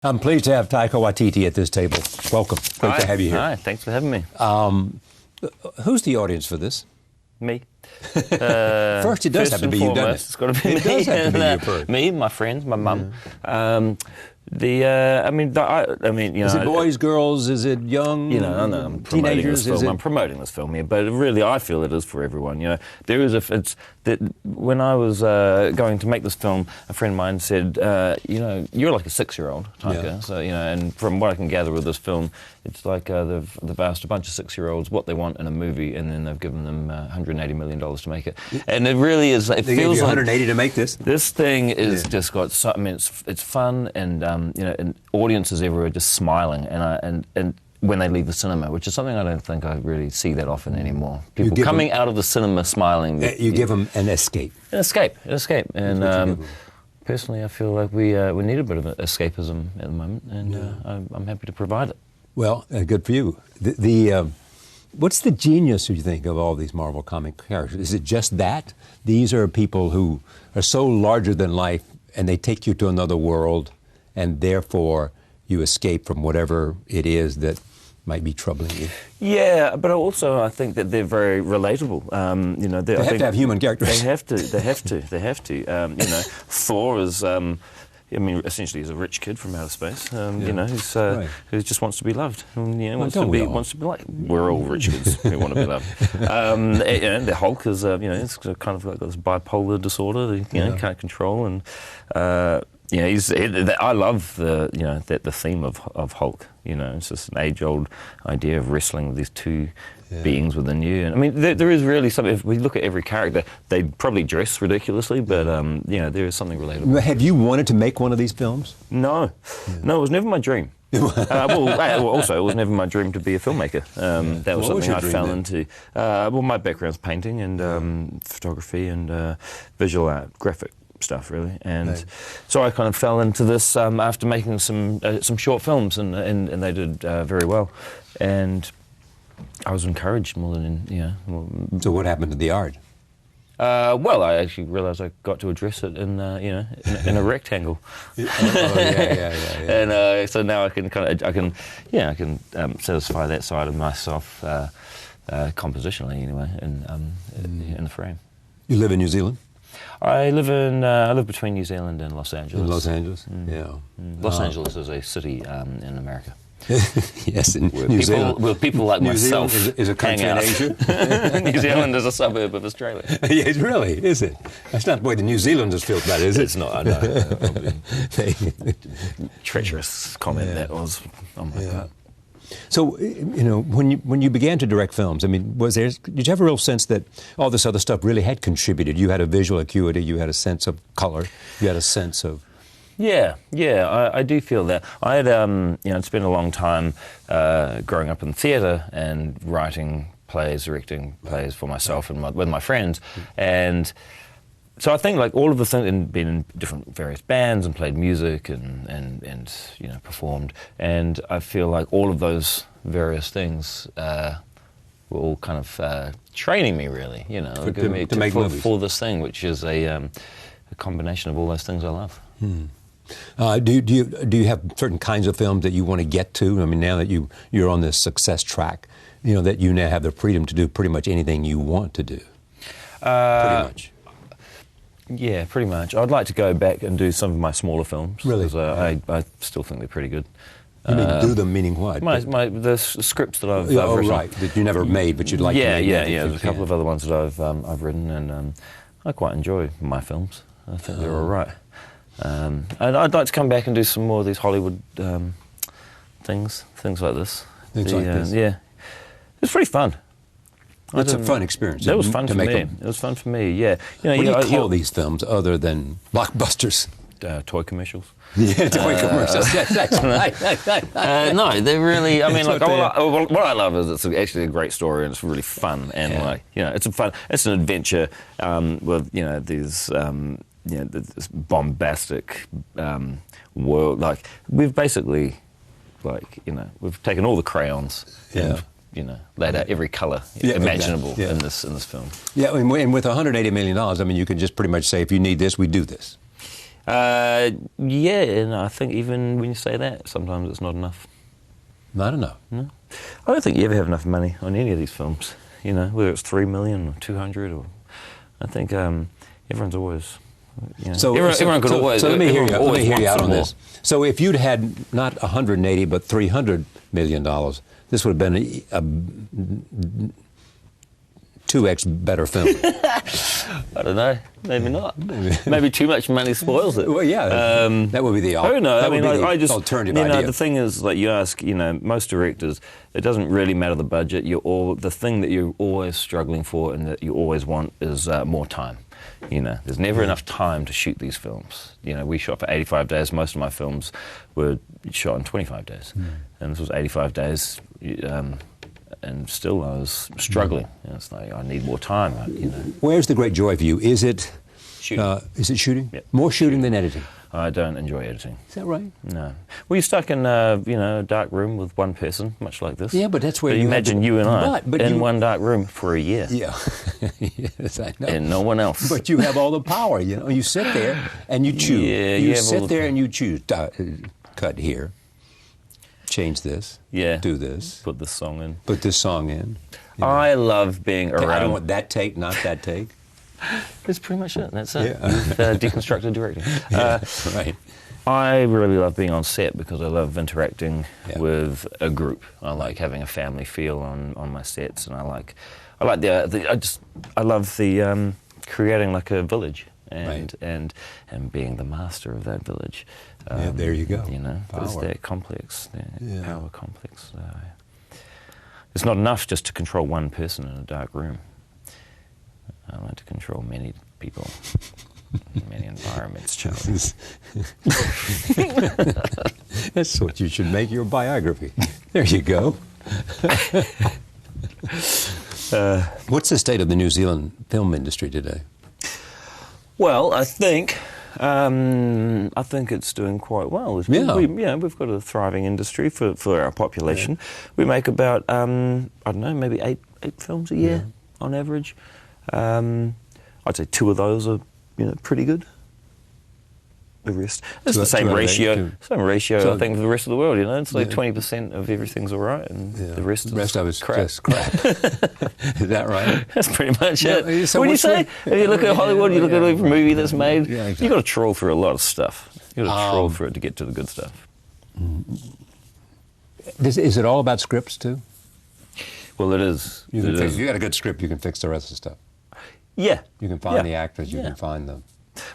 I'm pleased to have Taika Waititi at this table. Welcome. Great to have you here. Hi, thanks for having me. Who's the audience for this? Me. First, it does have to be you, doesn't it? It's got to be me. It does have to be you first. Me, my friends, my mum. You know. Is it boys, girls? Is it young? You know, I'm promoting teenagers? this film. I'm promoting this film here, but really, I feel it is for everyone. You know, there is when I was going to make this film, a friend of mine said, you know, you're like a 6-year-old, Taika. Yeah. So you know, and from what I can gather with this film, it's like they've asked a bunch of 6-year-olds what they want in a movie, and then they've given them $180 million to make it. And it really is. It they feels gave you like 180 to make this. This thing is just got. I mean, it's fun, and you know, and audiences everywhere just smiling, and when they leave the cinema, which is something I don't think I really see that often anymore. People coming out of the cinema smiling. You give them an escape. An escape. And personally, I feel like we need a bit of escapism at the moment, and I'm happy to provide it. Well, good for you. What's the genius, you think, of all these Marvel comic characters? Is it just that? These are people who are so larger than life, and they take you to another world, and therefore you escape from whatever it is that might be troubling you. Yeah, but also I think that they're very relatable. You know, they have to have human characters. They have to. You know, Thor is. I mean, essentially, he's a rich kid from outer space. You know, who just wants to be loved. And, you know, wants to be like. We're all rich kids who want to be loved. And the Hulk is, you know, it's kind of like this bipolar disorder that you know can't control, and you know, I love the theme of Hulk. You know, it's just an age-old idea of wrestling with these two beings within you. And I mean, there is really something. If we look at every character, they probably dress ridiculously, but you know, there is something relatable. Have you wanted to make one of these films? No, no, it was never my dream. Also, it was never my dream to be a filmmaker. That was something I fell into. Well, my background's painting and photography and visual art, graphic stuff, really, and so I kind of fell into this after making some short films, and they did very well, and I was encouraged more than So what happened to the art? Well, I actually realised I got to address it in in a rectangle. And so now I can satisfy that side of myself compositionally anyway in the frame. You live in New Zealand? I live between New Zealand and Los Angeles. In Los Angeles, Los Angeles is a city in America. Yes, in New Zealand. Where people like myself is a country in Asia. New Zealand is a suburb of Australia. Yes, really, is it? That's not the way the New Zealanders feel about it, is it? It's not, I know. Treacherous comment that was on my part. So, you know, when you began to direct films, I mean, did you have a real sense that all this other stuff really had contributed? You had a visual acuity, you had a sense of color, you had a sense of... Yeah, I do feel that. I had, you know, spent a long time growing up in theatre and writing plays, directing plays for myself and with my friends, and so I think like all of the things, and been in different various bands and played music and you know, performed, and I feel like all of those various things were all kind of training me, really, you know, to make movies for this thing, which is a combination of all those things I love. Do you have certain kinds of films that you want to get to? I mean, now that you're on this success track, you know, that you now have the freedom to do pretty much anything you want to do. Pretty much. Yeah, pretty much. I'd like to go back and do some of my smaller films. Really? Because I still think they're pretty good. You mean do them, meaning what? The scripts that I've written. Right, that you never made, but you'd like to make. Yeah. There's a couple of other ones that I've written, and I quite enjoy my films. I think they're all right. And I'd like to come back and do some more of these Hollywood things like this. Yeah. It's pretty fun. It's a fun experience. That was fun for me. It was fun for me, yeah. You know, what do you call these films other than blockbusters? Toy commercials. Yeah, toy commercials. Right. No, they're really. I mean, like what I love is it's actually a great story and it's really fun and like you know, it's an adventure with you know these you know this bombastic world. Like we've basically like you know we've taken all the crayons. And, you know, laid out every colour imaginable in this film. Yeah, and with $180 million, I mean, you can just pretty much say, if you need this, we do this. Yeah, and I think even when you say that, sometimes it's not enough. Not enough? No. I don't think you ever have enough money on any of these films, you know, whether it's 3 million or 200 or... I think everyone's always... You know, everyone could always... So let me hear you out on this. So if you'd had not 180 but $300 million, this would have been a 2x better film. I don't know. Maybe not. Maybe too much money spoils it. Well, yeah. That would be the alternative. I mean, I just alternative idea. The thing is, like you ask, you know, most directors, it doesn't really matter the budget. The thing that you're always struggling for and that you always want is more time. You know, there's never enough time to shoot these films. You know, we shot for 85 days. Most of my films were shot in 25 days, and this was 85 days. And still, I was struggling. You know, it's like I need more time. You know. Where's the great joy for you? Is it shooting? Is it shooting? Yep. More shooting than editing. I don't enjoy editing. Is that right? No. Well, you're stuck in you know, a dark room with one person, much like this. Yeah, but that's where you imagine you and I in one dark room for a year. Yeah. Yes, I know. And no one else. But you have all the power. You know, you sit there and you choose. Yeah, you sit there and you choose. Cut here. Change this. Yeah. Do this. Put this song in. Put this song in. You know. I love being around. I don't want that take, not that take. That's pretty much it. That's it. Yeah. Deconstructed directing. Right. I really love being on set because I love interacting with a group. I like having a family feel on my sets, and I love the creating like a village and being the master of that village. Yeah, there you go. You know, it's that complex, Yeah. power complex. It's not enough just to control one person in a dark room. I like to control many people, many environments, Charlie. That's what you should make your biography. There you go. What's the state of the New Zealand film industry today? Well, I think it's doing quite well. We've got a thriving industry for our population. Yeah. We make about I don't know, maybe eight films a year on average. I'd say 2 of those are pretty good. The rest, it's the same ratio. So I think for the rest of the world, it's like 20% of everything's all right, and the rest of it's crap. Just crap. Is that right? That's pretty much it. So what do you say? If you look at Hollywood, you look at every movie that's made, exactly. You've got to trawl through a lot of stuff. You've got to trawl through it to get to the good stuff. Is it all about scripts too? Well, it is. If you got a good script, you can fix the rest of the stuff. Yeah. You can find the actors. You can find them.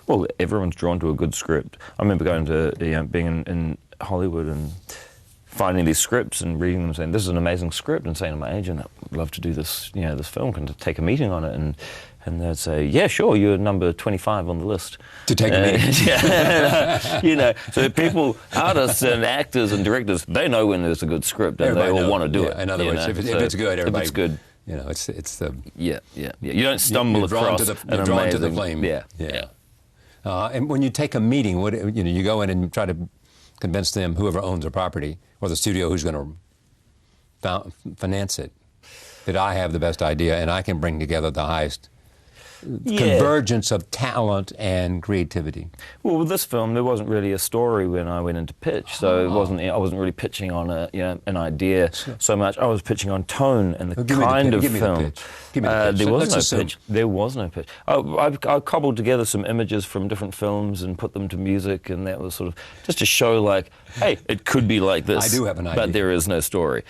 Well, everyone's drawn to a good script. I remember going to being in Hollywood and finding these scripts and reading them, saying, "This is an amazing script," and saying to my agent, "I'd love to do this. This film. Can take a meeting on it?" And they'd say, "Yeah, sure. You're number 25 on the list to take a meeting." So people, artists and actors and directors, they know when there's a good script and they all want to do it. In other words, if it's good, everybody. If it's good. It's the yeah. You don't stumble across you're drawn to the flame. Yeah. And when you take a meeting, you go in and try to convince them, whoever owns the property or the studio who's going to finance it, that I have the best idea and I can bring together the highest convergence of talent and creativity. Well, with this film, there wasn't really a story when I went into pitch, so I wasn't really pitching on an idea so much. I was pitching on tone and the kind of film. Give me the pitch. There was no pitch. There was no pitch. I cobbled together some images from different films and put them to music, and that was sort of just to show, like, hey, it could be like this. I do have an idea, but there is no story.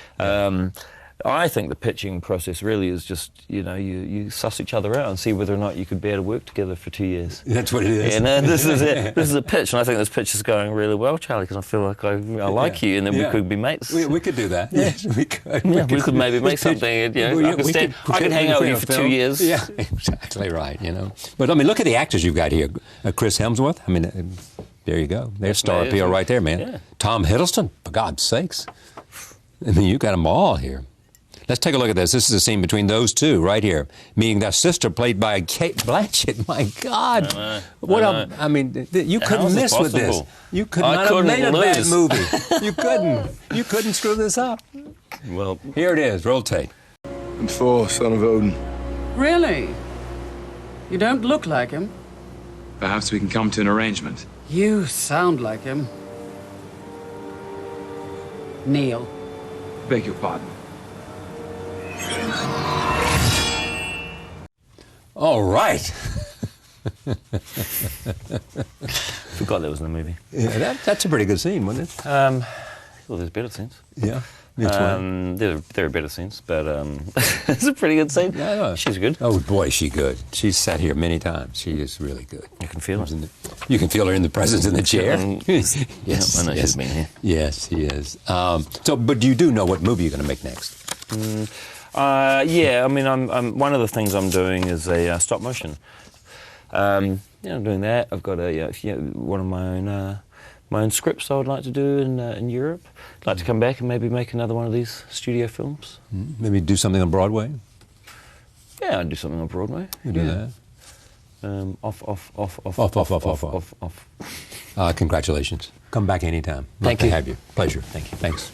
I think the pitching process really is just, you suss each other out and see whether or not you could bear to work together for 2 years. That's what it is. This is it. This is a pitch, and I think this pitch is going really well, Charlie, because I feel like I like you, and then we could be mates. We could do that. Yes, we could. We could maybe make something. I could hang out with you for 2 years. Yeah, exactly right. But look at the actors you've got here. Chris Hemsworth. There you go. There's star appeal right there, man. Yeah. Tom Hiddleston. For God's sakes. You got them all here. Let's take a look at this. This is a scene between those two right here, meeting their sister played by Kate Blanchett. My God. You couldn't miss with this. You could not have made a bad movie. You couldn't. You couldn't screw this up. Well, here it is. Roll tape. I'm Thor, son of Odin. Really? You don't look like him. Perhaps we can come to an arrangement. You sound like him. Neil. Beg your pardon. All right. Forgot that was in the movie. Yeah, that's a pretty good scene, wasn't it? Well, there's better scenes. Yeah. There are better scenes, but it's a pretty good scene. Yeah. She's good. Oh boy, she's good. She's sat here many times. She is really good. You can feel it. You can feel her in the presence in the chair. Yes, I know she's been here. Yes, she is. But you do know what movie you're going to make next? Yeah, I mean, I'm one of the things I'm doing is a stop motion. I'm doing that. I've got one of my own scripts I would like to do in Europe. I'd like to come back and maybe make another one of these studio films. Maybe do something on Broadway? Yeah, I'd do something on Broadway. You do that? Off. Congratulations. Come back anytime. Thank you. Love to have you. Pleasure. Thank you. Thanks.